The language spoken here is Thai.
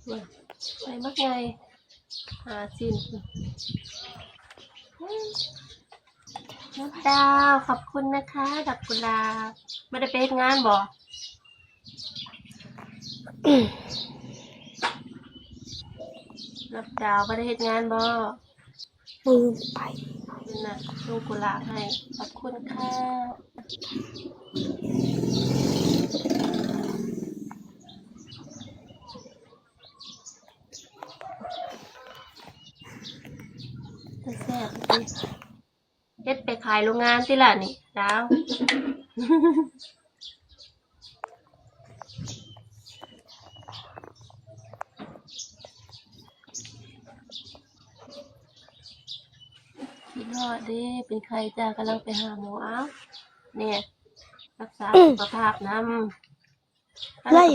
ใส่มักไงหาสิ้นน้ำดาวขอบคุณนะคะดอกกุหลาบไม่ได้ไปเฮ็ดงานบ่น้ำดาวไม่ได้เฮ็ดงานบ่ลืมไปนี่นะลูกกุหลาบให้ขอบคุณค่ะแซ่บจริงเฮ็ดไปขายโรงงานติล่ะนี่ดาวคิดฮอดเด้เป็นใครจ้ากำลังไปหาหมออ้าวเนี่ยรักษาสุขภาพนำ ไล่